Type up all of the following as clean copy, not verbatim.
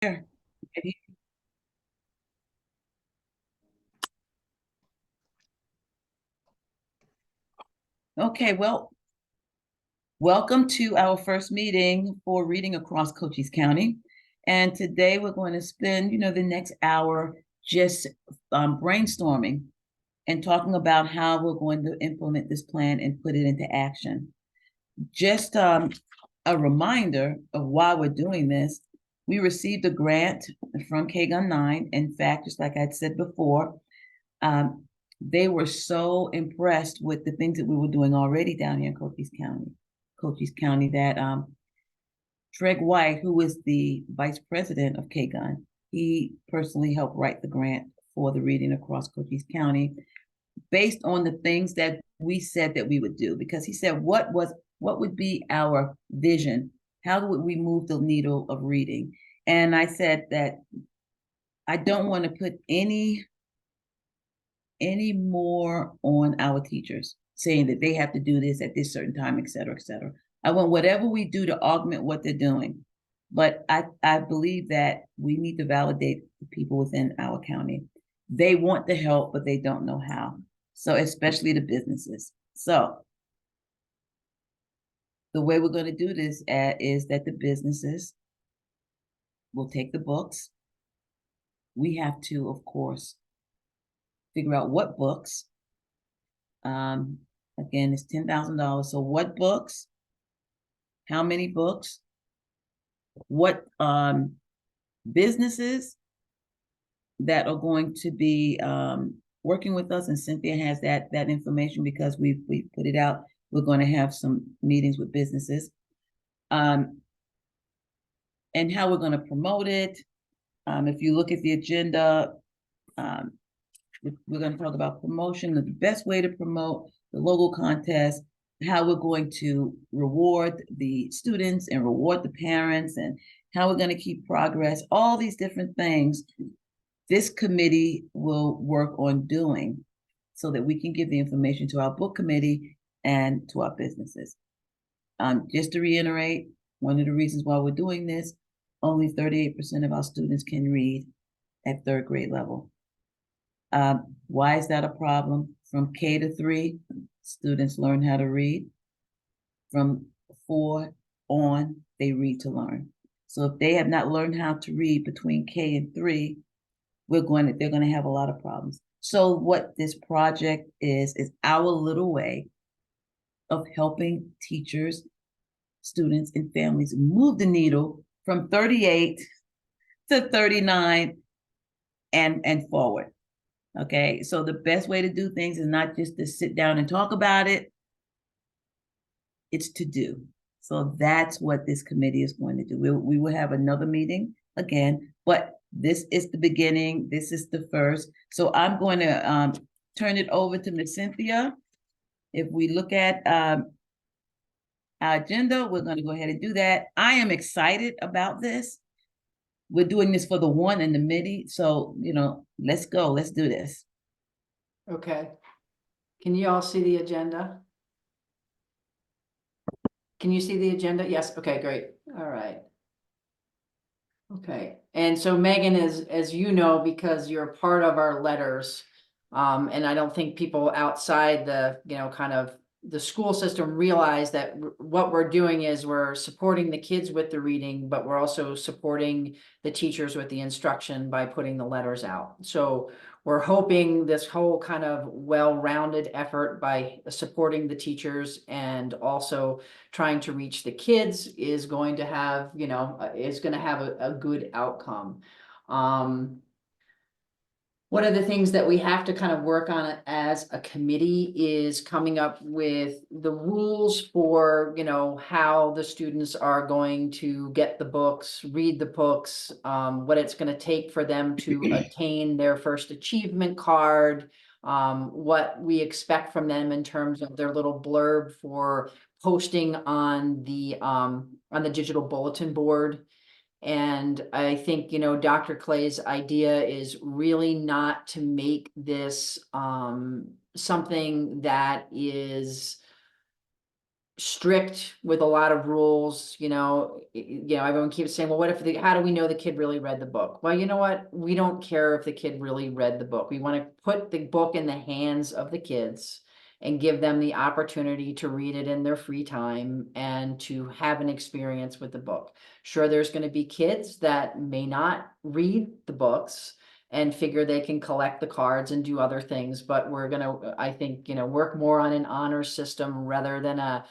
Here. Okay, well, welcome to our first meeting for reading across Cochise County. And today we're going to spend, the next hour just brainstorming and talking about how we're going to implement this plan and put it into action. Just a reminder of why we're doing this. We received a grant from KGUN 9. In fact, just like I'd said before, they were so impressed with the things that we were doing already down here in Cochise County, that Treg White, who is the vice president of KGUN, he personally helped write the grant for the reading across Cochise County based on the things that we said that we would do. Because he said, what would be our vision? How would we move the needle of reading? And I said that I don't want to put any more on our teachers, saying that they have to do this at this certain time, et cetera, et cetera. I want whatever we do to augment what they're doing. But I believe that we need to validate the people within our county. They want the help, but they don't know how. So especially the businesses. So the way we're going to do this is that the businesses will take the books. We have to, of course, figure out what books. Again, it's $10,000. So what books? How many books? What businesses that are going to be working with us? And Cynthia has that information because we put it out. We're going to have some meetings with businesses, and how we're going to promote it. If you look at the agenda, we're going to talk about promotion, the best way to promote the logo contest, how we're going to reward the students and reward the parents, and how we're going to keep progress, all these different things this committee will work on doing so that we can give the information to our book committee and to our businesses. Just to reiterate, one of the reasons why we're doing this, only 38% of our students can read at third grade level. Why is that a problem? From K to 3, students learn how to read. From 4 on, they read to learn. So if they have not learned how to read between K and 3, they're going to have a lot of problems. So what this project is our little way of helping teachers, students, and families move the needle from 38 to 39 and forward. Okay, so the best way to do things is not just to sit down and talk about it, it's to do. So that's what this committee is going to do. We will have another meeting again, but this is the beginning. This is the first. So I'm going to turn it over to Ms. Cynthia. If we look at our agenda, we're going to go ahead and do that. I am excited about this. We're doing this for the one and the many. So, let's go. Let's do this. Okay. Can you all see the agenda? Can you see the agenda? Yes. Okay, great. All right. Okay. And so Megan is, as you know, because you're part of our letters, and I don't think people outside the, kind of the school system realize that what we're doing is we're supporting the kids with the reading, but we're also supporting the teachers with the instruction by putting the letters out. So we're hoping this whole kind of well-rounded effort by supporting the teachers and also trying to reach the kids is going to have, a good outcome. One of the things that we have to kind of work on as a committee is coming up with the rules for, how the students are going to get the books, read the books, what it's going to take for them to attain their first achievement card, what we expect from them in terms of their little blurb for posting on the digital bulletin board. And I think, Dr. Clay's idea is really not to make this something that is strict with a lot of rules, everyone keeps saying, well, what if how do we know the kid really read the book? Well, you know what? We don't care if the kid really read the book. We want to put the book in the hands of the kids and give them the opportunity to read it in their free time and to have an experience with the book. Sure, there's going to be kids that may not read the books and figure they can collect the cards and do other things, but we're going to, I think, work more on an honor system rather than a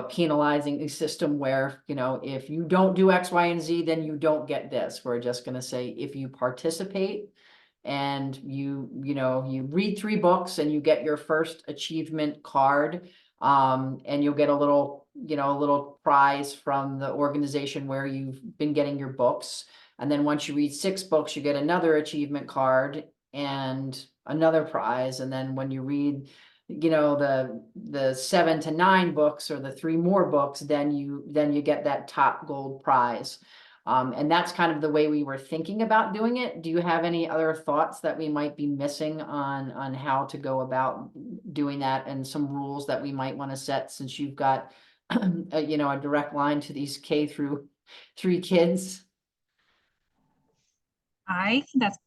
penalizing system where, if you don't do X, Y, and Z, then you don't get this. We're just going to say, if you participate and you read 3 books and you get your first achievement card, and you'll get a little prize from the organization where you've been getting your books. And then once you read 6 books, you get another achievement card and another prize. And then when you read the 7 to 9 books or the 3 more books, then you get that top gold prize. And that's kind of the way we were thinking about doing it. Do you have any other thoughts that we might be missing on how to go about doing that, and some rules that we might want to set, since you've got a direct line to these K through 3 kids? I think that's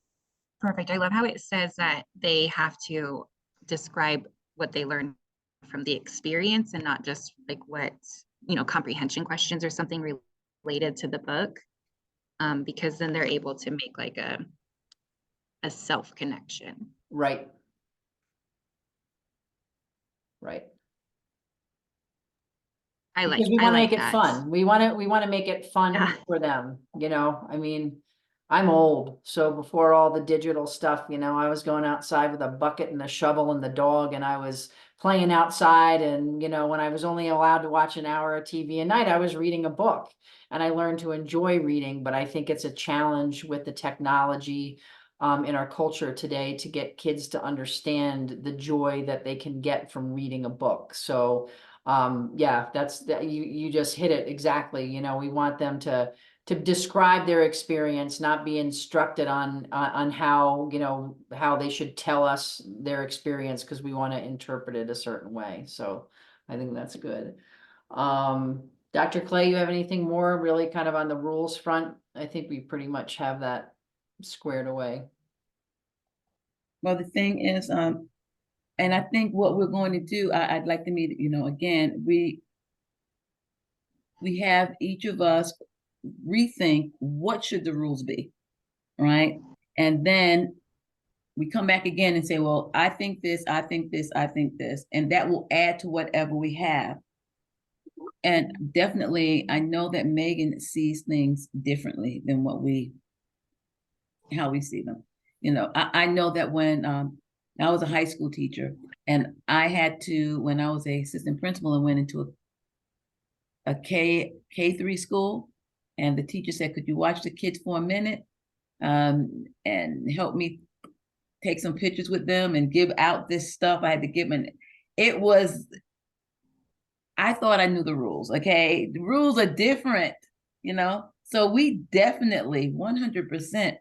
perfect. I love how it says that they have to describe what they learned from the experience and not just like what, comprehension questions or something related to the book. Because then they're able to make like a self connection. Right. Right. Because we want to make it fun. We want to make it fun for them. I mean, I'm old, so before all the digital stuff, I was going outside with a bucket and a shovel and the dog, and I was playing outside. And, when I was only allowed to watch an hour of TV a night, I was reading a book, and I learned to enjoy reading. But I think it's a challenge with the technology in our culture today to get kids to understand the joy that they can get from reading a book. So yeah, you just hit it exactly. We want them to describe their experience, not be instructed on how, how they should tell us their experience, because we want to interpret it a certain way. So I think that's good. Dr. Clay, you have anything more really kind of on the rules front? I think we pretty much have that squared away. Well, the thing is, and I think what we're going to do, I'd like to meet, again, we have each of us rethink what should the rules be, right? And then we come back again and say, well, I think this, I think this, I think this, and that will add to whatever we have. And definitely, I know that Megan sees things differently than how we see them. I know that when I was a high school teacher, and I had to, when I was a assistant principal and went into a K3 school, and the teacher said, could you watch the kids for a minute and help me take some pictures with them and give out this stuff I had to give them. I thought I knew the rules, okay? The rules are different, So we definitely 100%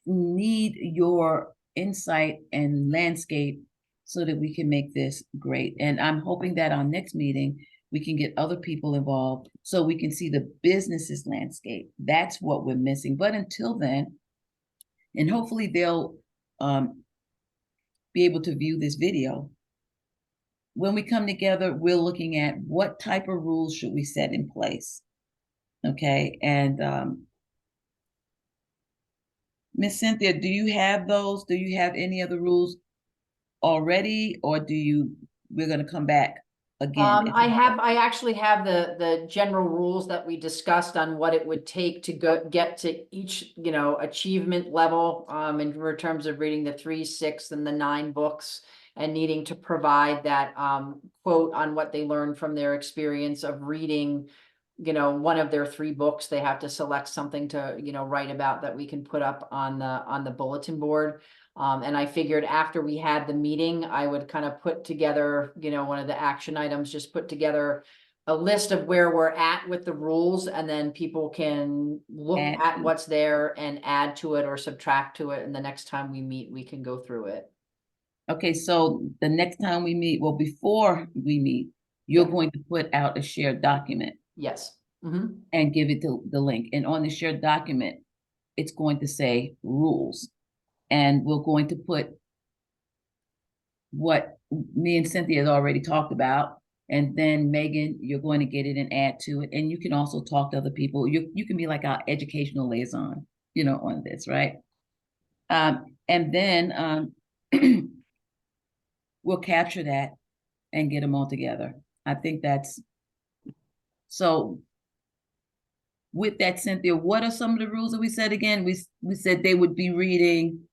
need your insight and landscape so that we can make this great. And I'm hoping that our next meeting, we can get other people involved so we can see the business's landscape. That's what we're missing. But until then, and hopefully they'll be able to view this video. When we come together, we're looking at what type of rules should we set in place. Okay. And Miss Cynthia, do you have those? Do you have any of the rules already, or we're going to come back again? I actually have the general rules that we discussed on what it would take to get to each, achievement level, in terms of reading the 3, 6, and the 9 books, and needing to provide that, quote on what they learned from their experience of reading, one of their 3 books. They have to select something to, write about that we can put up on the bulletin board. And I figured after we had the meeting, I would kind of put together, one of the action items, just put together a list of where we're at with the rules, and then people can look at what's there and add to it or subtract to it. And the next time we meet, we can go through it. Okay, so the next time we meet, well, before we meet, you're Yeah. going to put out a shared document Yes. Mhm. and give it the link. And on the shared document, it's going to say rules. And we're going to put what me and Cynthia had already talked about. And then Megan, you're going to get it and add to it. And you can also talk to other people. You can be like our educational liaison, on this, right? And then we'll capture that and get them all together. I think that's so. With that, Cynthia, what are some of the rules that we said again? We said they would be reading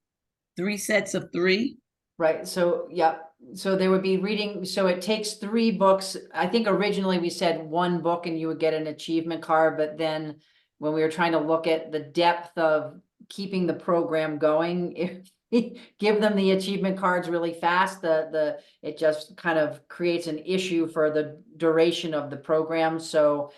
3 sets of 3. Right, so, yeah, so they would be reading, so it takes 3 books. I think originally we said 1 book and you would get an achievement card, but then when we were trying to look at the depth of keeping the program going, if we give them the achievement cards really fast, it just kind of creates an issue for the duration of the program. So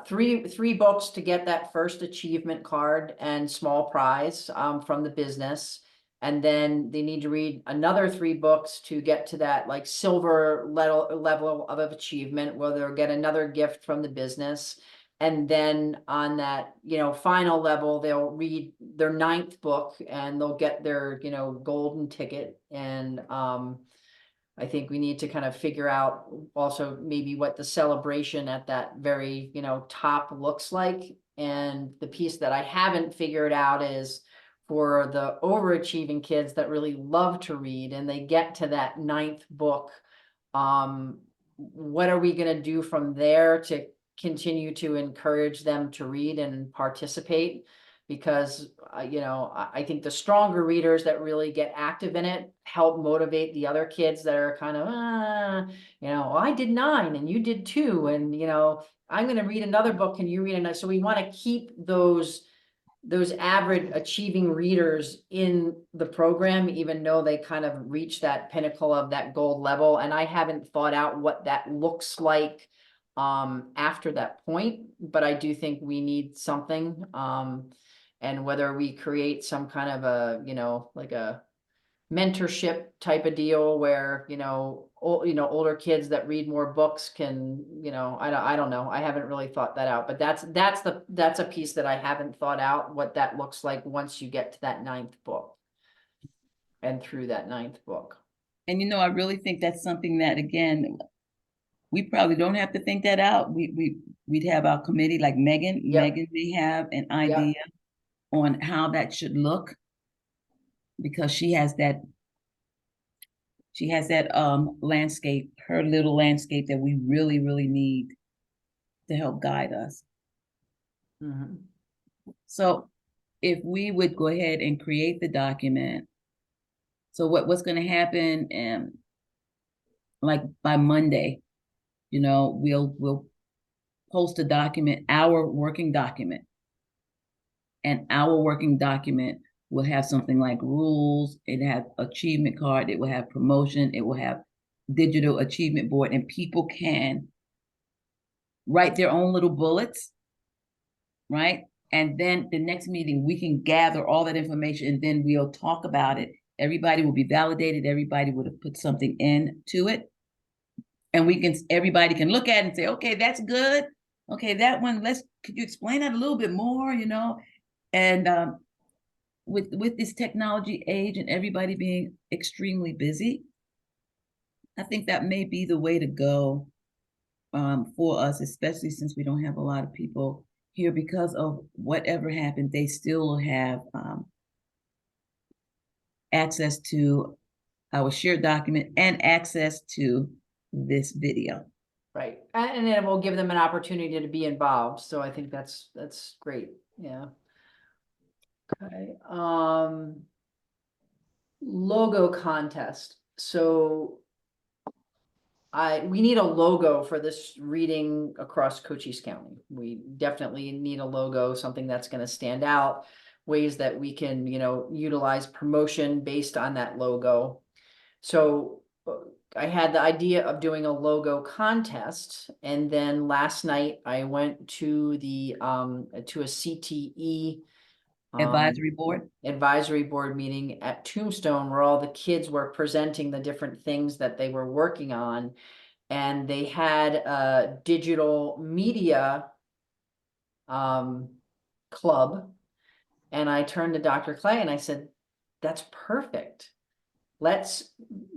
three books to get that first achievement card and small prize from the business. And then they need to read another 3 books to get to that like silver level of achievement, where they'll get another gift from the business. And then on that, final level, they'll read their 9th book and they'll get their, golden ticket. And I think we need to kind of figure out also maybe what the celebration at that very, top looks like. And the piece that I haven't figured out is for the overachieving kids that really love to read and they get to that 9th book, what are we going to do from there to continue to encourage them to read and participate? Because I think the stronger readers that really get active in it help motivate the other kids that are kind of I did 9 and you did 2, and I'm going to read another book, can you read another? So we want to keep those average achieving readers in the program, even though they kind of reach that pinnacle of that gold level. And I haven't thought out what that looks like after that point, but I do think we need something. And whether we create some kind of a, like a mentorship type of deal where, older kids that read more books can, I don't know. I haven't really thought that out, but that's a piece that I haven't thought out, what that looks like once you get to that 9th book and through that 9th book. And I really think that's something that, again, we probably don't have to think that out. We'd have our committee like Megan. Yep. Megan may have an idea on how that should look, because she has that landscape, her little landscape that we really, really need to help guide us. Mm-hmm. So if we would go ahead and create the document, so what's going to happen, like by Monday, we'll post a document, our working document, and our working document will have something like rules. It has achievement card. It will have promotion. It will have digital achievement board, and people can write their own little bullets, right? And then the next meeting, we can gather all that information and then we'll talk about it. Everybody will be validated. Everybody would have put something into it. And everybody can look at it and say, okay, that's good. Okay, that one, could you explain that a little bit more, And with this technology age and everybody being extremely busy, I think that may be the way to go for us, especially since we don't have a lot of people here because of whatever happened. They still have access to our shared document and access to this video. Right, and it will give them an opportunity to be involved. So I think that's great. Yeah. Okay. Logo contest. So we need a logo for this reading across Cochise County. We definitely need a logo, something that's going to stand out, ways that we can, utilize promotion based on that logo. So I had the idea of doing a logo contest, and then last night I went to the to a CTE Advisory board meeting at Tombstone, where all the kids were presenting the different things that they were working on. and they had a digital media club. And I turned to Dr. Clay and I said, that's perfect. Let's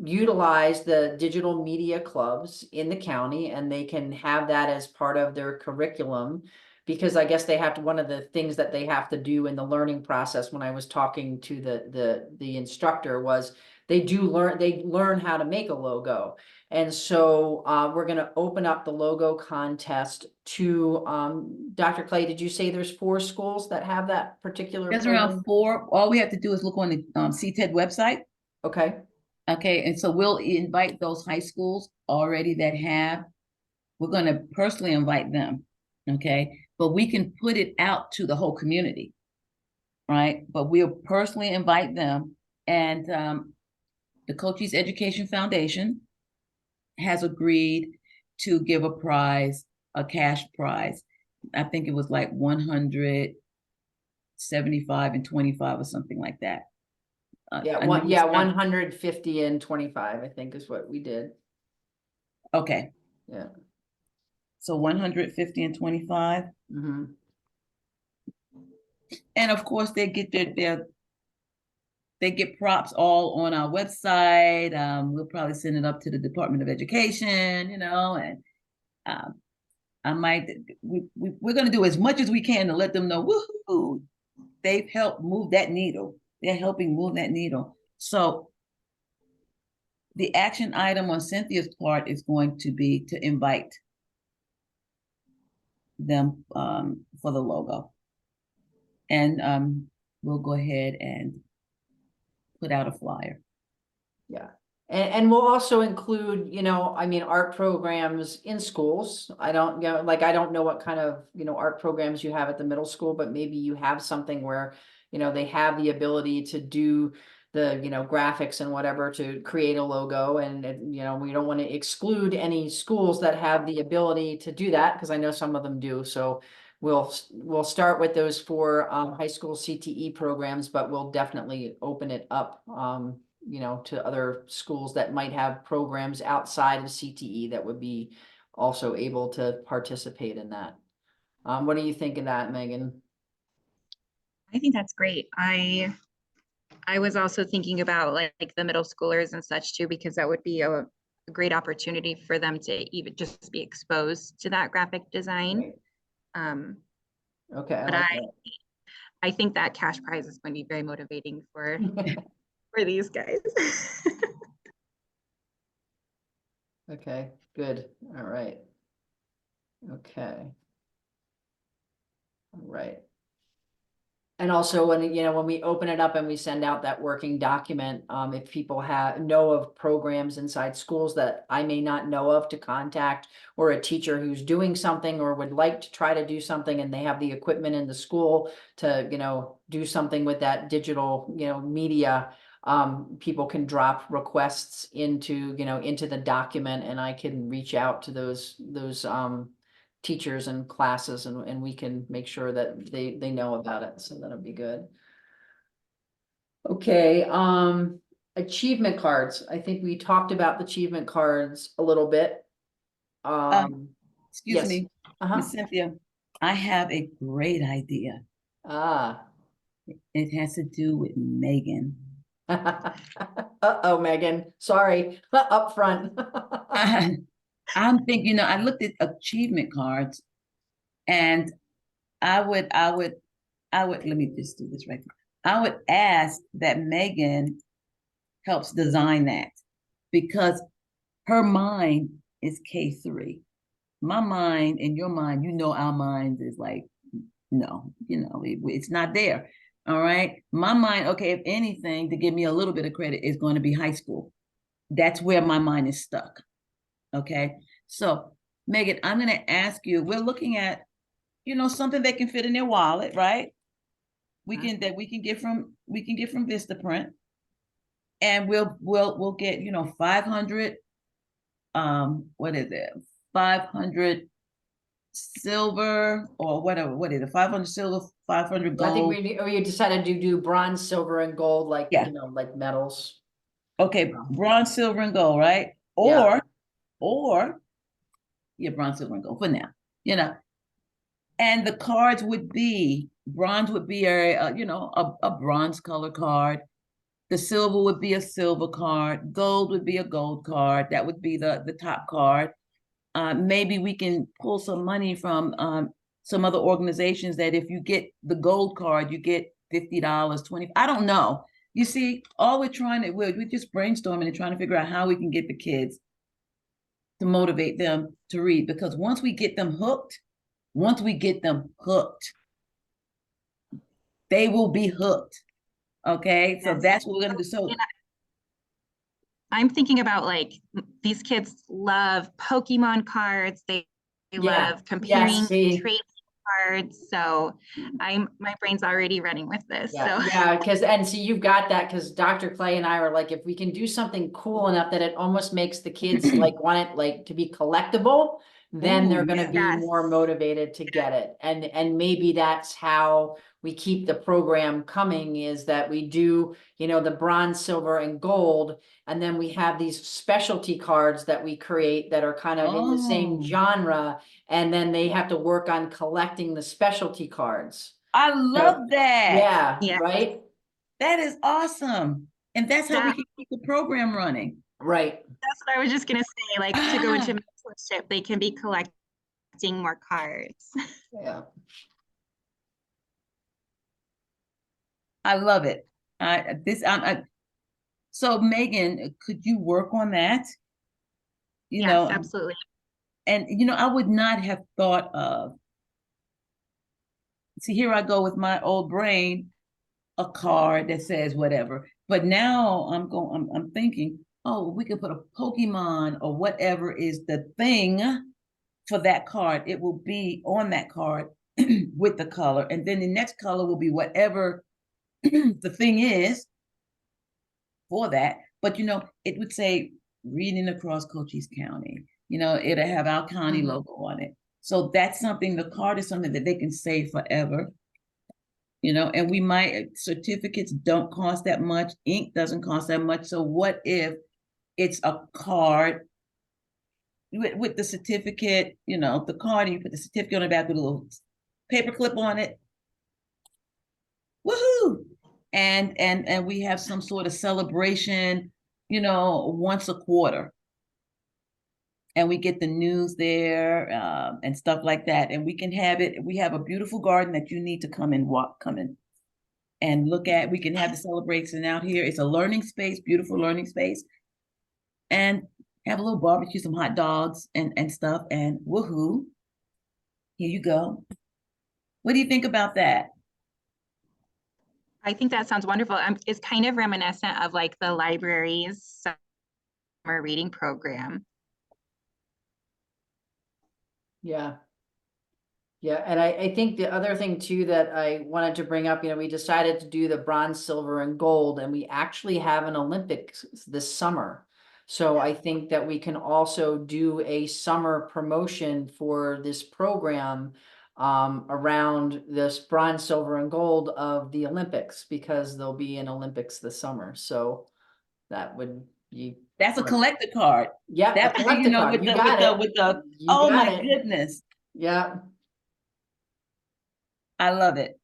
utilize the digital media clubs in the county, and they can have that as part of their curriculum. Because I guess they have to, one of the things that they have to do in the learning process, when I was talking to the instructor, was they learn how to make a logo. And so we're going to open up the logo contest to Dr. Clay. Did you say there's 4 schools that have that particular There's program? around 4. All we have to do is look on the CTED website. Okay. Okay, and so we'll invite those high schools already that have. We're going to personally invite them. Okay, but we can put it out to the whole community, right? But we'll personally invite them, and the Cochise Education Foundation has agreed to give a prize, a cash prize. I think it was like 175 and 25 or something like that. Yeah, 150 and 25, I think is what we did. Okay. Yeah. So 150 and 25. Mm-hmm. And of course they get they get props all on our website. We'll probably send it up to the Department of Education, and we're going to do as much as we can to let them know, woohoo, they've helped move that needle. They're helping move that needle. So the action item on Cynthia's part is going to be to invite them for the logo. And we'll go ahead and put out a flyer. Yeah. And we'll also include, art programs in schools. I don't know what kind of, art programs you have at the middle school, but maybe you have something where, they have the ability to do the, graphics and whatever to create a logo. And, we don't want to exclude any schools that have the ability to do that, because I know some of them do. So we'll start with those 4 high school CTE programs, but we'll definitely open it up, to other schools that might have programs outside of CTE that would be also able to participate in that. What do you think of that, Megan? I think that's great. I was also thinking about like the middle schoolers and such too, because that would be a great opportunity for them to even just be exposed to that graphic design. Okay. But I think that cash prize is going to be very motivating for for these guys. Okay, good. All right. Okay. All right. And also when we open it up and we send out that working document, if people know of programs inside schools that I may not know of, to contact, or a teacher who's doing something or would like to try to do something and they have the equipment in the school to, do something with that digital, media, people can drop requests into the document, and I can reach out to those teachers and classes, and we can make sure that they know about it. So that'll be good. Okay, achievement cards. I think we talked about the achievement cards a little bit. Excuse yes. me, Miss Cynthia, I have a great idea. It has to do with Megan. Uh-oh, Megan. Sorry, up front. I'm thinking, I looked at achievement cards, and I would, let me just do this right. I would ask that Megan helps design that, because her mind is K3. My mind and your mind, our mind is like, no, it's not there. All right. My mind, okay, if anything, to give me a little bit of credit, is going to be high school. That's where my mind is stuck. Okay. So Megan, I'm going to ask you, we're looking at, something they can fit in their wallet, right? We can get from Vistaprint, and we'll get, 500, what is it? 500 silver, or whatever. What is it? 500 silver, 500 gold. I think we decided to do bronze, silver, and gold, like, like medals. Okay, bronze, silver, and gold, right? Or Yeah, bronze, silver, and gold for now, you know. And the cards would be, bronze would be a bronze color card. The silver would be a silver card. Gold would be a gold card. That would be the top card. Maybe we can pull some money from some other organizations that if you get the gold card, you get $50, 20. I don't know. You see, all we're just brainstorming and trying to figure out how we can get the kids to motivate them to read. Because once we get them hooked, they will be hooked. Okay, so Yes. that's what we're gonna do. So I'm thinking about like these kids love Pokemon cards. They Yeah. love comparing see. trading cards. So my brain's already running with this. Yeah, So yeah, and so you've got that, because Dr. Clay and I were like, if we can do something cool enough that it almost makes the kids like want it like to be collectible, then they're Ooh, gonna yeah. be Yes. more motivated to get it. And maybe that's how we keep the program coming, is that we do, the bronze, silver, and gold, and then we have these specialty cards that we create that are kind of in the same Oh. genre, and then they have to work on collecting the specialty cards. I love that. Yeah, Yeah. right, That is awesome. And that's how we That- can keep the program running. right. that's what I was just gonna say. Like to go into mentorship, they can be collecting more cards. Yeah. I love it. So Megan, could you work on that? You Yes, know, absolutely. and I would not have thought of, see, here I go with my old brain, a card that says whatever. But now I'm thinking, oh, we could put a Pokemon or whatever is the thing for that card. It will be on that card with the color. And then the next color will be whatever the thing is for that. But it would say reading across Cochise County. It'll have our county logo on it. So that's something, the card is something that they can save forever. And certificates don't cost that much, ink doesn't cost that much. So what if it's a card with the certificate, the card, and you put the certificate on the back with a little paper clip on it. Woohoo! And we have some sort of celebration, once a quarter. And we get the news there and stuff like that. And we can have it. We have a beautiful garden that you need to come in and look at. We can have the celebration out here. It's a learning space, beautiful learning space. And have a little barbecue, some hot dogs and stuff. And woohoo, here you go. What do you think about that? I think that sounds wonderful. It's kind of reminiscent of like the library's summer reading program. Yeah. Yeah, and I think the other thing too that I wanted to bring up, we decided to do the bronze, silver, and gold, and we actually have an Olympics this summer. So I think that we can also do a summer promotion for this program around this bronze, silver, and gold of the Olympics, because there'll be an Olympics this summer. So that would be. That's a collector card. Yeah, that a collector card. with You the got it. with the You oh got my it. goodness. Yeah. I love it.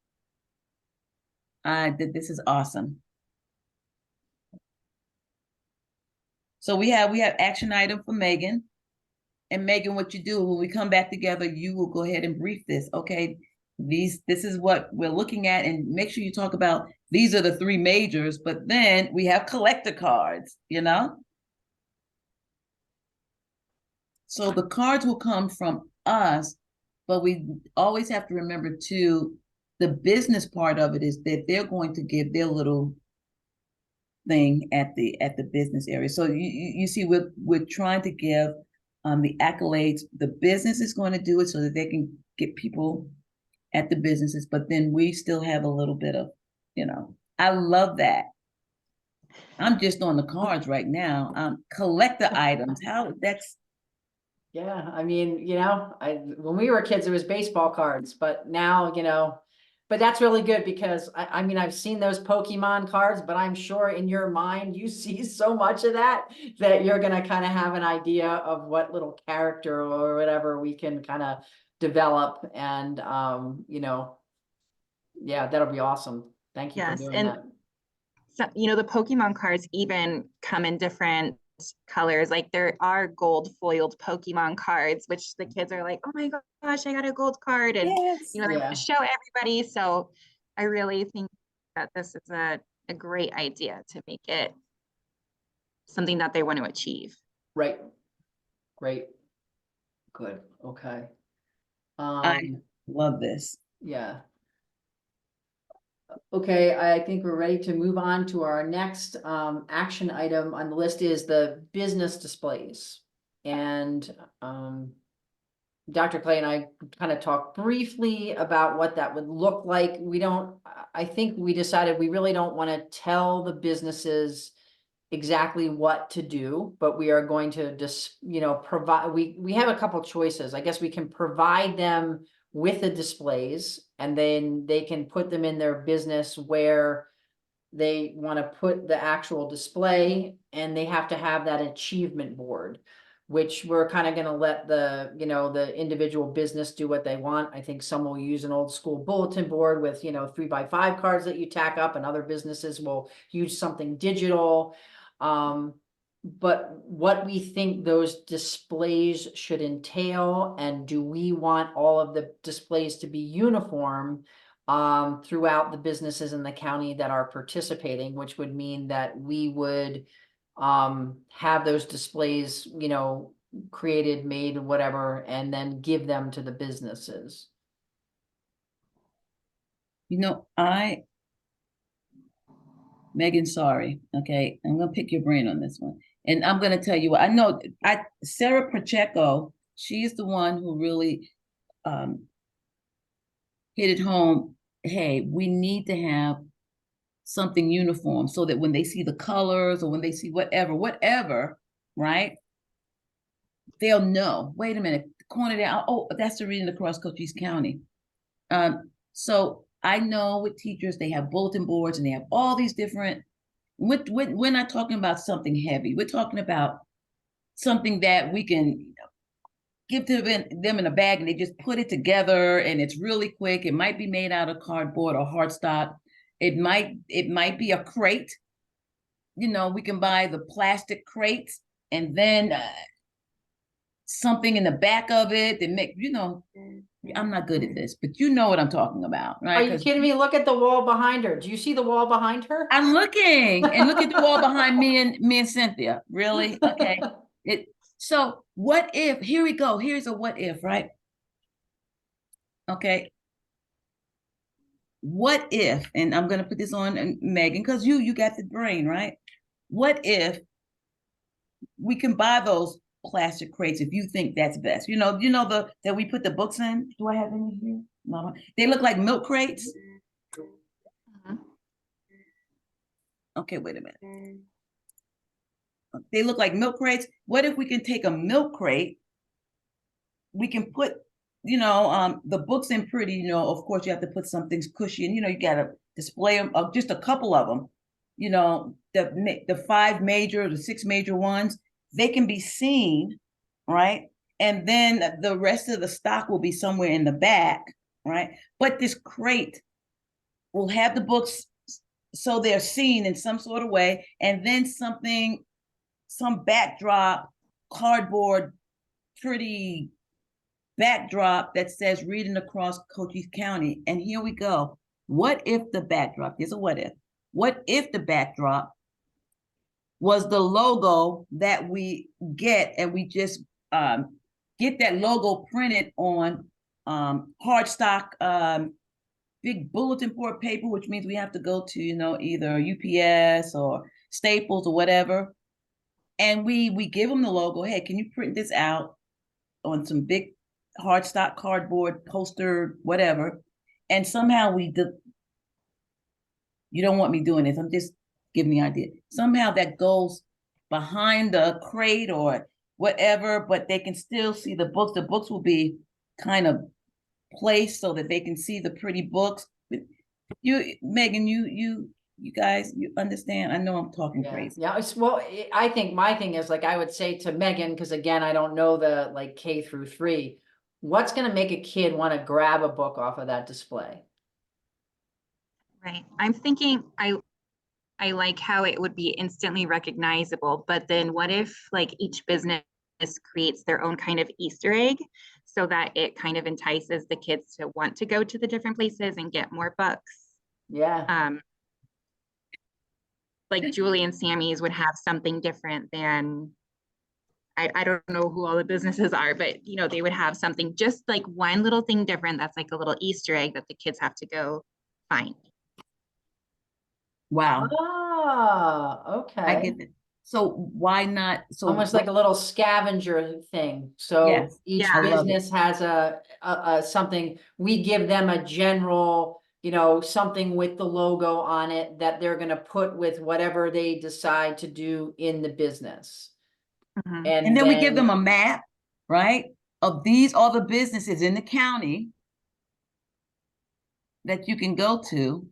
This is awesome. So we have action item for Megan. And Megan, what you do when we come back together, you will go ahead and brief this. Okay, this is what we're looking at, and make sure you talk about these are the three majors, but then we have collector cards, So the cards will come from us, but we always have to remember too, the business part of it is that they're going to give their little thing at the business area. So you see, we're trying to give the accolades. The business is going to do it so that they can get people at the businesses, but then we still have a little bit of, I love that. I'm just on the cards right now. Collector items. Yeah, I mean, when we were kids, it was baseball cards, but now, But that's really good because I mean, I've seen those Pokemon cards, but I'm sure in your mind, you see so much of that you're gonna kind of have an idea of what little character or whatever we can kind of develop and, you know, yeah, that'll be awesome. Thank you for Yes, doing and that. so, you know, the Pokemon cards even come in different colors. Like there are gold foiled Pokemon cards, which the kids are like, oh my gosh, I got a gold card. And, Yes. you know, they want Yeah. to show everybody. So I really think that this is a great idea to make it something that they want to achieve. Right. Great. Good. Okay. I love this. Yeah. Okay, I think we're ready to move on to our next action item on the list is the business displays. And Dr. Clay and I kind of talked briefly about what that would look like. I think we decided we really don't want to tell the businesses exactly what to do, but we are going to just, you know, provide, we have a couple choices. I guess we can provide them with the displays and then they can put them in their business where they want to put the actual display and they have to have that achievement board, which we're kind of going to let the, you know, the individual business do what they want. I think some will use an old school bulletin board with, you know, 3x5 cards that you tack up, and other businesses will use something digital. But what we think those displays should entail, and do we want all of the displays to be uniform throughout the businesses in the county that are participating, which would mean that we would have those displays, you know, created, made, whatever, and then give them to the businesses. You know, Megan, sorry. Okay. I'm gonna pick your brain on this one. And I'm gonna tell you what I know. Sarah Pacheco, she's the one who really hit it home. Hey, we need to have something uniform so that when they see the colors or when they see whatever, right? They'll know. Wait a minute, corner there. Oh, that's the reading across Cochise County. So I know with teachers, they have bulletin boards and they have all these different. We're not talking about something heavy. We're talking about something that we can give to them in a bag and they just put it together and it's really quick. It might be made out of cardboard or hardstock. It might be a crate. You know, we can buy the plastic crates and then something in the back of it that make, you know, I'm not good at this, but you know what I'm talking about, right? Are you kidding me? Look at the wall behind her. Do you see the wall behind her? I'm looking and look at the wall behind me and Cynthia. Really? Okay. So what if, here we go. Here's a what if, right? Okay. What if, and I'm going to put this on Megan, because you got the brain, right? What if we can buy those plastic crates if you think that's best? You know that we put the books in. Do I have any here? No, they look like milk crates. Okay, wait a minute. They look like milk crates. What if we can take a milk crate? We can put, you know, the books in pretty, you know, of course you have to put something cushy and, you know, you got to display them, just a couple of them, you know, the 5 major, the 6 major ones, they can be seen, right? And then the rest of the stock will be somewhere in the back, right? But this crate will have the books so they're seen in some sort of way, and then some backdrop, cardboard, pretty backdrop that says reading across Cochise County. And here we go. What if the backdrop, here's a what if. What if the backdrop was the logo that we get and we just get that logo printed on hardstock, big bulletin board paper, which means we have to go to, you know, either UPS or Staples or whatever. And we give them the logo. Hey, can you print this out on some big hardstock cardboard poster, whatever? And somehow you don't want me doing this. I'm just giving the idea. Somehow that goes behind the crate or whatever, but they can still see the books. The books will be kind of placed so that they can see the pretty books, you, Megan, you guys, you understand? I know I'm talking Yeah, crazy. yeah, well, I think my thing is like, I would say to Megan, because again, I don't know the like K-3, what's gonna make a kid want to grab a book off of that display? Right. I'm thinking I like how it would be instantly recognizable, but then what if like each business creates their own kind of Easter egg so that it kind of entices the kids to want to go to the different places and get more books? Yeah, Like Julie and Sammy's would have something different than I don't know who all the businesses are, but you know, they would have something just like one little thing different that's like a little Easter egg that the kids have to go find. Wow, oh, I okay. get it. So why not? So Almost like a little scavenger thing. So yes, each I Yeah. love it. business has a something, we give them a general, you know, something with the logo on it that they're gonna put with whatever they decide to do in the business. Mhm. And And then we give them then, a map, right? Of these are the businesses in the county that you can go to.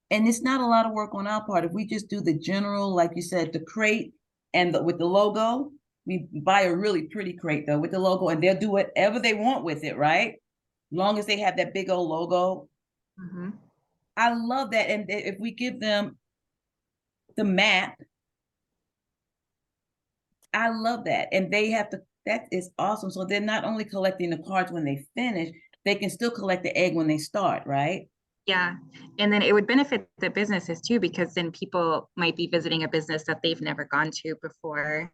And it's not a lot of work on our part. If we just do the general, like you said, the crate and with the logo, we buy a really pretty crate though with the logo, and they'll do whatever they want with it, right? Long as they have that big old logo. Mhm. I love that. And if we give them the map, I love that. And they have to, that is awesome. So they're not only collecting the cards when they finish, they can still collect the egg when they start, right? Yeah. And then it would benefit the businesses too, because then people might be visiting a business that they've never gone to before.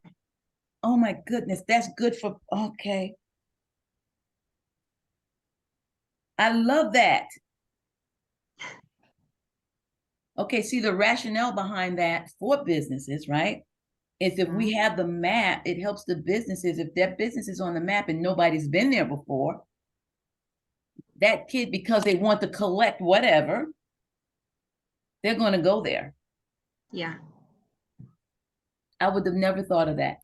Oh my goodness, that's good for, okay. I love that. Okay, see the rationale behind that for businesses, right? Is if we have the map, it helps the businesses. If that business is on the map and nobody's been there before, that kid, because they want to collect whatever, they're going to go there. Yeah. I would have never thought of that.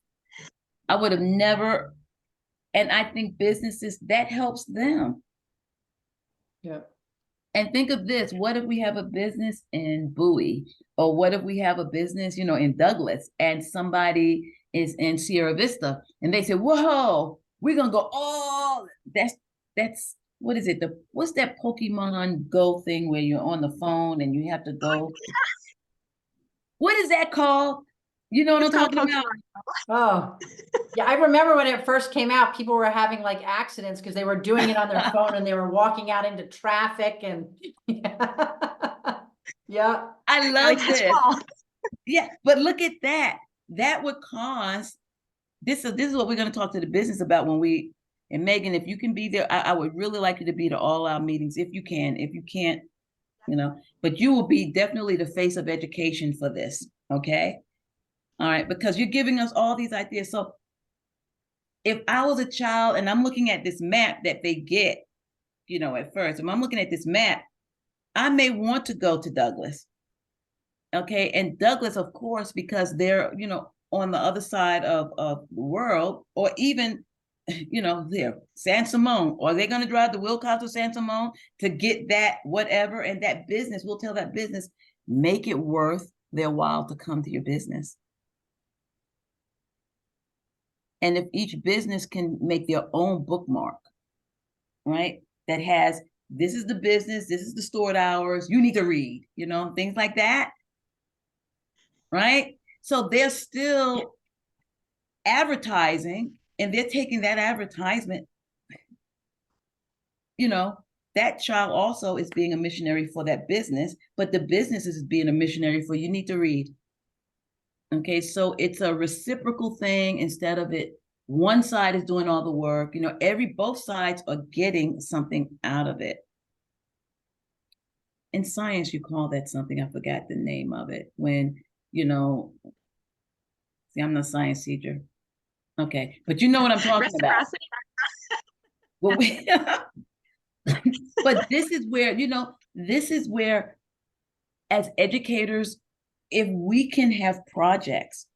I would have never, and I think businesses, that helps them. yeah, And think of this, what if we have a business in Bowie? Or what if we have a business, you know, in Douglas, and somebody is in Sierra Vista and they say, whoa, we're gonna go, oh, that's what is it? What's that Pokemon Go thing where you're on the phone and you have to go? What is that called? You know what I'm It's called talking about? Pokemon. oh. Yeah, I remember when it first came out, people were having like accidents because they were doing it on their phone and they were walking out into traffic and yeah. I Now I love touch this. ball. Yeah, but look at that. That would cause this is what we're going to talk to the business about when we, and Megan, if you can be there, I would really like you to be to all our meetings if you can. If you can't, you know, but you will be definitely the face of education for this. Okay. All right. Because you're giving us all these ideas. So if I was a child and I'm looking at this map that they get, you know, at first, if I'm looking at this map, I may want to go to Douglas. Okay. And Douglas, of course, because they're, you know, on the other side of the world, or even, you know, there, San Simone, or they're going to drive the Wilcox or San Simone to get that whatever. And that business, we'll tell that business, make it worth their while to come to your business. And if each business can make their own bookmark, right, that has, this is the business, this is the stored hours, you need to read, you know, things like that, right? So they're still advertising, and they're taking that advertisement, you know, that child also is being a missionary for that business, but the business is being a missionary for you need to read. Okay, so it's a reciprocal thing instead of it one side is doing all the work, you know, both sides are getting something out of it. In science, you call that something, I forgot the name of it, when, you know, see, I'm not a science teacher. Okay, but you know what I'm talking about. Reciprocity. Well, but this is where, you know, this is where, as educators, if we can have projects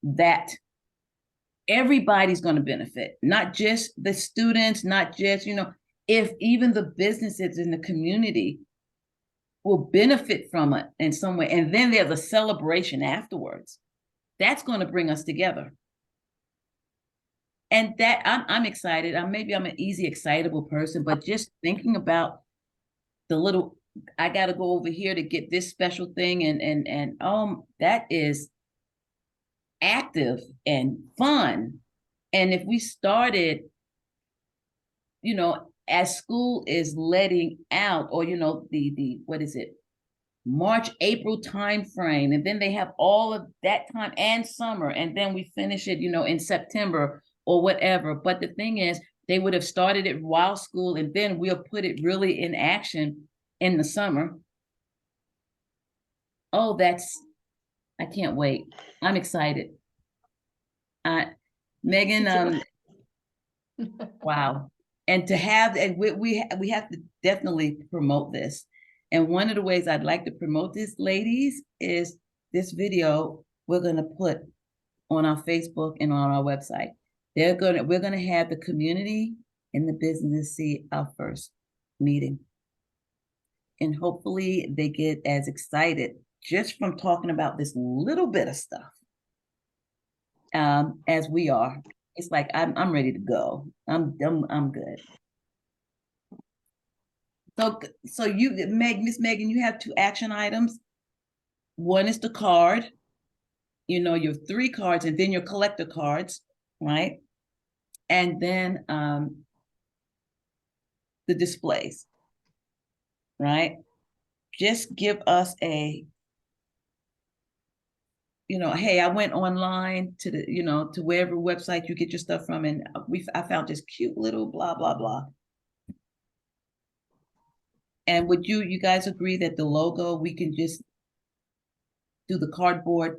that everybody's going to benefit, not just the students, not just, you know, if even the businesses in the community will benefit from it in some way, and then there's a celebration afterwards, that's going to bring us together. And that I'm excited. Maybe I'm an easy excitable person, but just thinking about the little, I got to go over here to get this special thing, and that is active and fun. And if we started, as school is letting out, or the what is it, March, April time frame, and then they have all of that time and summer, and then we finish it, in September or whatever. But the thing is, they would have started it while school, and then we'll put it really in action in the summer. Oh, I can't wait. I'm excited. Megan, wow. And to have, and we have to definitely promote this. And one of the ways I'd like to promote this, ladies, is this video we're going to put on our Facebook and on our website. We're going to have the community and the business see our first meeting. And hopefully they get as excited just from talking about this little bit of stuff as we are. It's like, I'm ready to go. I'm good. So you, Miss Megan, you have 2 action items. One is the card, your 3 cards, and then your collector cards, right? And then the displays, right? Just give us a, hey, I went online to the, to wherever website you get your stuff from, and I found this cute little blah, blah, blah. And would you guys agree that the logo, we can just do the cardboard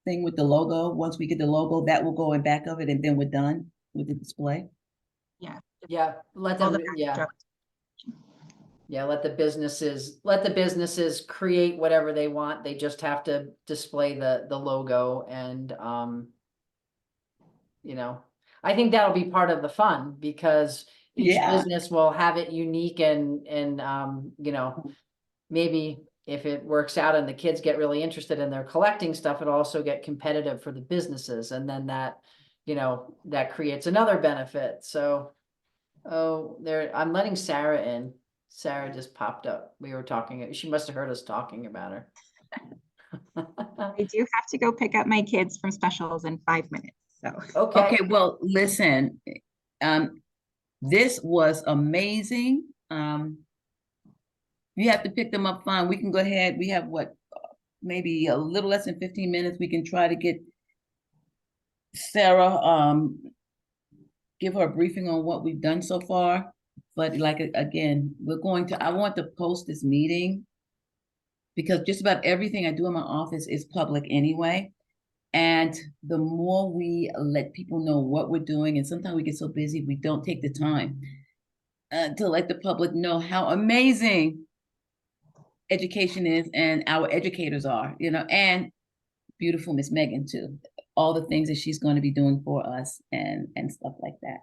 thing with the logo? Once we get the logo, that will go in back of it, and then we're done with the display? Yeah. Yeah, let All them, the yeah. backdrop. Yeah, let the businesses create whatever they want. They just have to display the logo, and I think that'll be part of the fun, because each business will have it unique, and maybe if it works out and the kids get really interested and they're collecting stuff, it'll also get competitive for the businesses, and then that creates another benefit. So, I'm letting Sarah in. Sarah just popped up. We were talking. She must have heard us talking about her. I do have to go pick up my kids from specials in 5 minutes. So Okay. Well, listen, this was amazing. You have to pick them up fine. We can go ahead. We have maybe a little less than 15 minutes. We can try to get Sarah, give her a briefing on what we've done so far. But again, I want to post this meeting, because just about everything I do in my office is public anyway. And the more we let people know what we're doing, and sometimes we get so busy, we don't take the time to let the public know how amazing education is, and our educators are, and beautiful Miss Megan too. All the things that she's going to be doing for us, and stuff like that.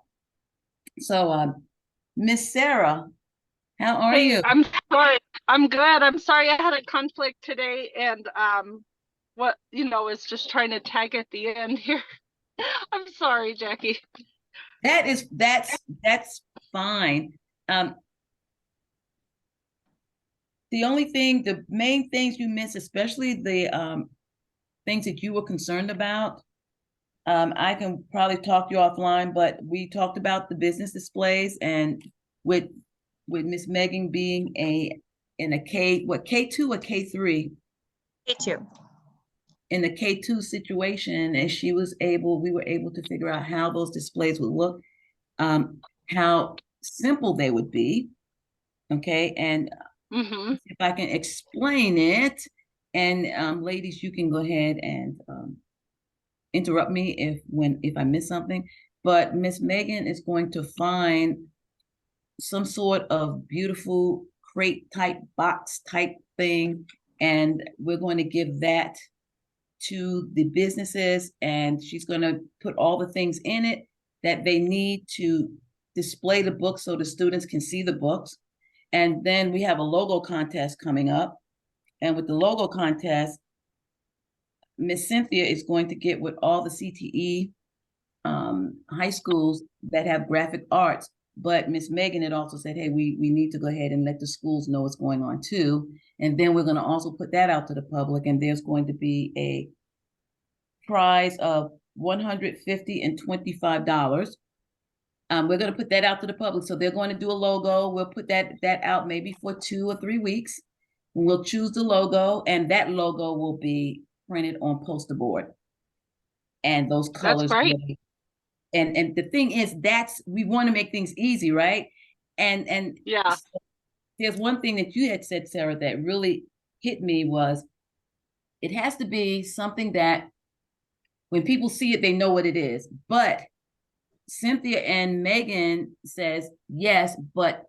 So, Miss Sarah, how are you? I'm sorry. I'm good. I'm sorry I had a conflict today, and is just trying to tag at the end here. I'm sorry, Jacqui. That's fine. The main things you missed, especially the things that you were concerned about, I can probably talk to you offline, but we talked about the business displays, and with Miss Megan being in a K2 or K3? K2. In the K2 situation, and we were able to figure out how those displays would look, how simple they would be. Okay, and if I can explain it, and ladies, you can go ahead and interrupt me if I miss something. But Miss Megan is going to find some sort of beautiful crate type box type thing, and we're going to give that to the businesses, and she's going to put all the things in it that they need to display the books so the students can see the books. And then we have a logo contest coming up. And with the logo contest, Miss Cynthia is going to get with all the CTE high schools that have graphic arts. But Miss Megan had also said, hey, we need to go ahead and let the schools know what's going on too. And then we're going to also put that out to the public. And there's going to be a prize of $150 and $25. We're going to put that out to the public. So they're going to do a logo. We'll put that out maybe for 2 or 3 weeks. We'll choose the logo, and that logo will be printed on poster board. And those colors. That's great. And the thing is, we want to make things easy, right? And Yeah. There's one thing that you had said, Sarah, that really hit me was it has to be something that when people see it, they know what it is. But Cynthia and Megan says, yes, but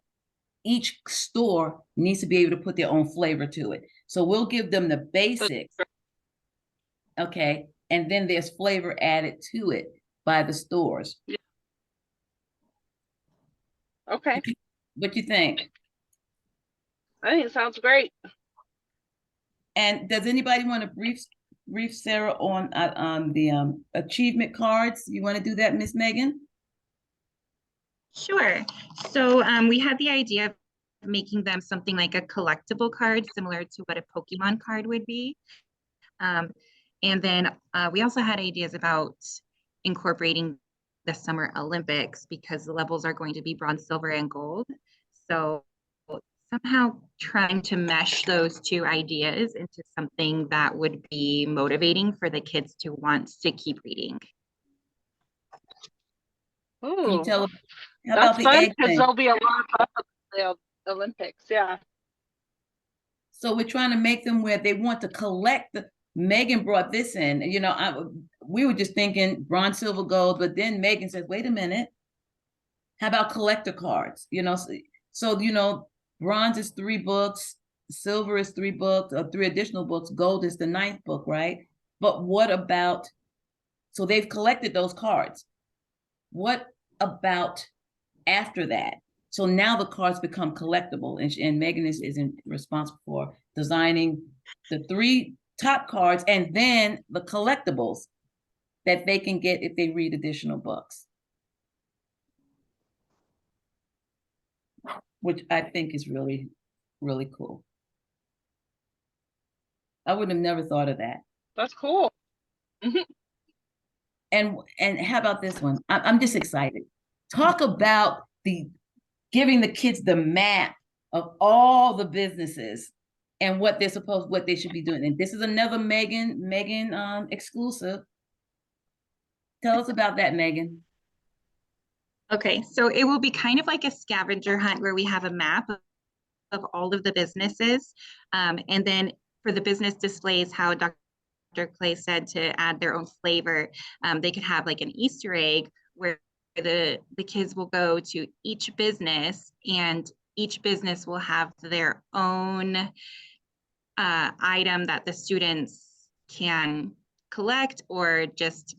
each store needs to be able to put their own flavor to it. So we'll give them the basics. Okay. And then there's flavor added to it by the stores. Yeah. Okay. What you think? I think it sounds great. And does anybody want to brief Sarah on the achievement cards? You want to do that, Miss Megan? Sure. So we had the idea of making them something like a collectible card, similar to what a Pokemon card would be. And then we also had ideas about incorporating the Summer Olympics because the levels are going to be bronze, silver, and gold. So somehow trying to mesh those two ideas into something that would be motivating for the kids to want to keep reading. Can you Ooh, tell how that's about the fun egg because thing? there'll be a lot of the Olympics. Yeah. So we're trying to make them where they want to collect Megan brought this in, you know, we were just thinking bronze, silver, gold, but then Megan says, wait a minute, how about collector cards? You know, so you know, bronze is 3 books, silver is 3 books, or 3 additional books, gold is the 9th book, right? But what about, so they've collected those cards. What about after that? So now the cards become collectible, and Megan is responsible for designing the 3 top cards and then the collectibles that they can get if they read additional books, which I think is really, really cool. I would have never thought of that. That's cool. And how about this one? I'm just excited. Talk about giving the kids the map of all the businesses and what they should be doing. And this is another Megan exclusive. Tell us about that, Megan. Okay, so it will be kind of like a scavenger hunt where we have a map of all of the businesses. And then for the business displays, how Dr. Clay said to add their own flavor, they could have like an Easter egg where the kids will go to each business and each business will have their own item that the students can collect or just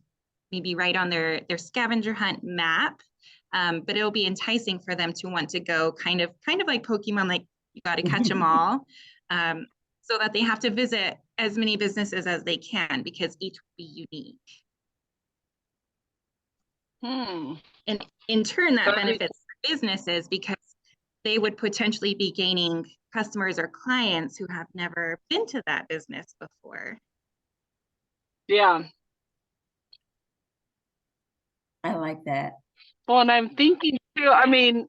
maybe write on their scavenger hunt map. But it'll be enticing for them to want to go kind of like Pokemon, like you got to catch them all, so that they have to visit as many businesses as they can because each will be unique. And in turn, that benefits businesses because they would potentially be gaining customers or clients who have never been to that business before. Yeah. I like that. Well, and I'm thinking too, I mean,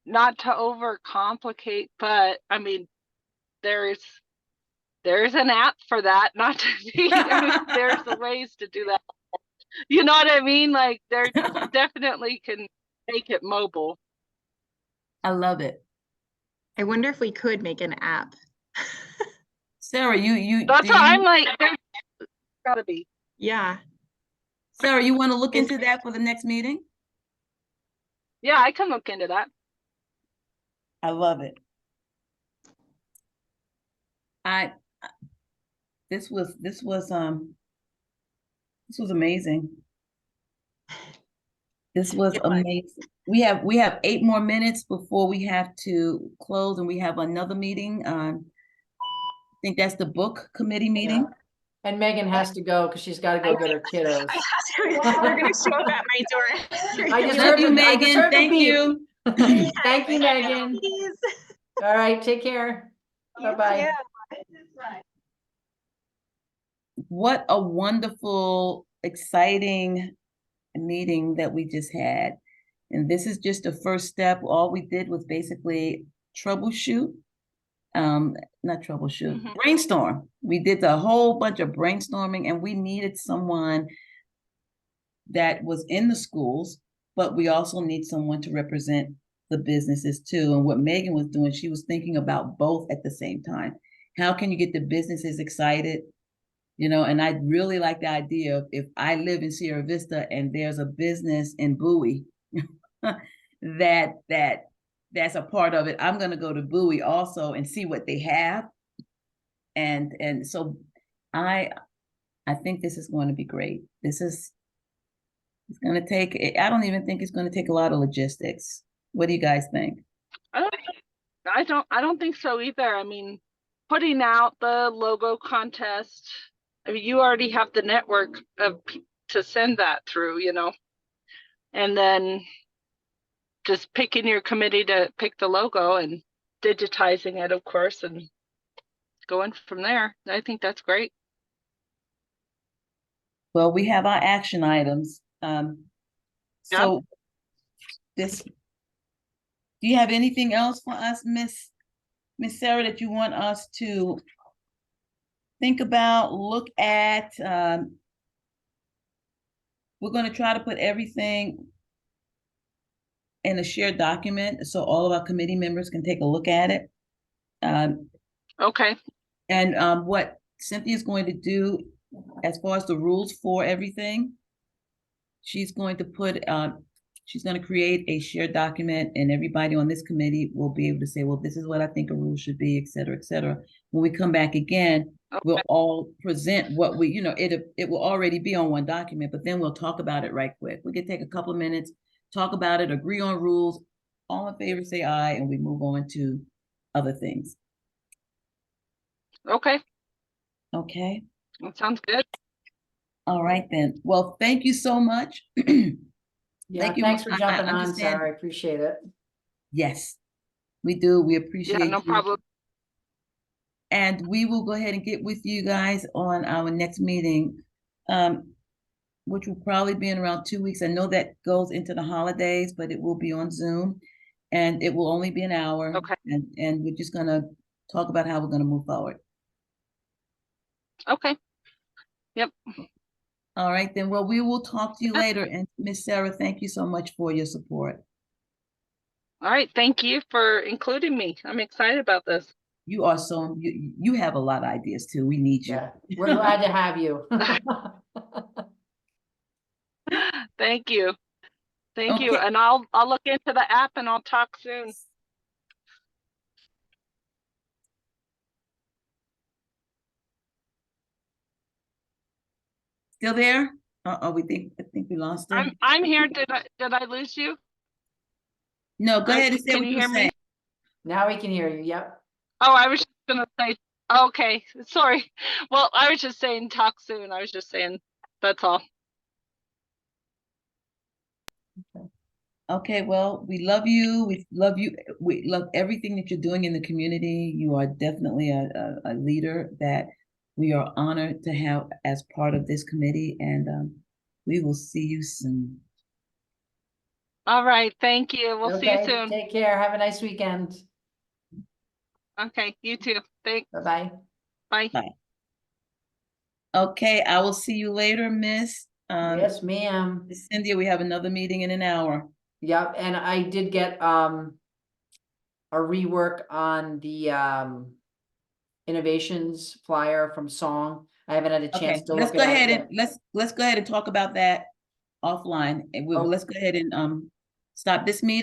not to overcomplicate, but I mean, there's an app for that, not to be, I mean, there's the ways to do that. You know what I mean? Like there definitely can make it mobile. I love it. I wonder if we could make an app. Sarah, That's what I'm like, there's gotta be. Yeah. Sarah, you want to look into that for the next meeting? Yeah, I can look into that. I love it. This was amazing. This was amazing. We have 8 more minutes before we have to close, and we have another meeting. I think that's the book committee meeting. Yeah. And Megan has to go because she's got to go get her kiddos. I have to, they're gonna show up at my door. I just Love heard you, the- I just Megan. heard the Thank beep. you. Thank you, Megan. Please. All right, take care. You Bye-bye. too. What a wonderful, exciting meeting that we just had. And this is just a first step. All we did was basically troubleshoot. Not troubleshoot, Mhm. brainstorm. We did a whole bunch of brainstorming, and we needed someone that was in the schools, but we also need someone to represent the businesses too. And what Megan was doing, she was thinking about both at the same time. How can you get the businesses excited? You know, and I really like the idea of, if I live in Sierra Vista and there's a business in Bowie that's a part of it, I'm going to go to Bowie also and see what they have. And so I think this is going to be great. It's going to take, I don't even think it's going to take a lot of logistics. What do you guys think? I don't think so either. I mean, putting out the logo contest, I mean, you already have the network of to send that through, you know, and then just picking your committee to pick the logo and digitizing it, of course, and going from there. I think that's great. Well, we have our action items. So this, do you have anything else for us, Miss Sarah, that you want us to think about, look at? We're going to try to put everything in a shared document so all of our committee members can take a look at it. Okay. And what Cynthia is going to do as far as the rules for everything, she's going to put, she's going to create a shared document, and everybody on this committee will be able to say, well, this is what I think a rule should be, et cetera, et cetera. When we come back again, we'll all present what we, you know, it will already be on one document, but then we'll talk about it right quick. We can take a couple of minutes, talk about it, agree on rules, all in favor say aye, and we move on to other things. Okay. Okay. That sounds good. All right then. Well, thank you so much. Yeah, Thank you. thanks for I jumping on, understand. Sarah. I appreciate it. Yes, we do. We appreciate Yeah, no you. problem. And we will go ahead and get with you guys on our next meeting, which will probably be in around 2 weeks. I know that goes into the holidays, but it will be on Zoom, and it will only be an hour. Okay. And we're just gonna talk about how we're gonna move forward. Okay. Yep. All right, then. Well, we will talk to you later. And Miss Sarah, thank you so much for your support. All right. Thank you for including me. I'm excited about this. You are so, you have a lot of ideas too. We need you. Yeah, we're glad to have you. Thank you. Thank you. Okay. And I'll look into the app and I'll talk soon. Still there? I think we lost her. I'm here. Did I lose you? No, go ahead and say Can what you you were hear me? saying. Now we can hear you. Yep. Oh, I was just gonna say, okay, sorry. Well, I was just saying talk soon. I was just saying, that's all. Okay, well, we love you. We love you. We love everything that you're doing in the community. You are definitely a leader that we are honored to have as part of this committee, and we will see you soon. All right. Thank you. We'll see you soon. Take care. Have a nice weekend. Okay. You too. Thanks. Bye-bye. Bye. Bye. Okay, I will see you later, Miss. Yes, ma'am. Miss Cynthia, we have another meeting in an hour. Yep, and I did get a rework on the innovations flyer from Song. I haven't had a chance Okay, to let's look go at ahead it and yet. let's go ahead and talk about that offline. And Oh. let's go ahead and stop this meeting.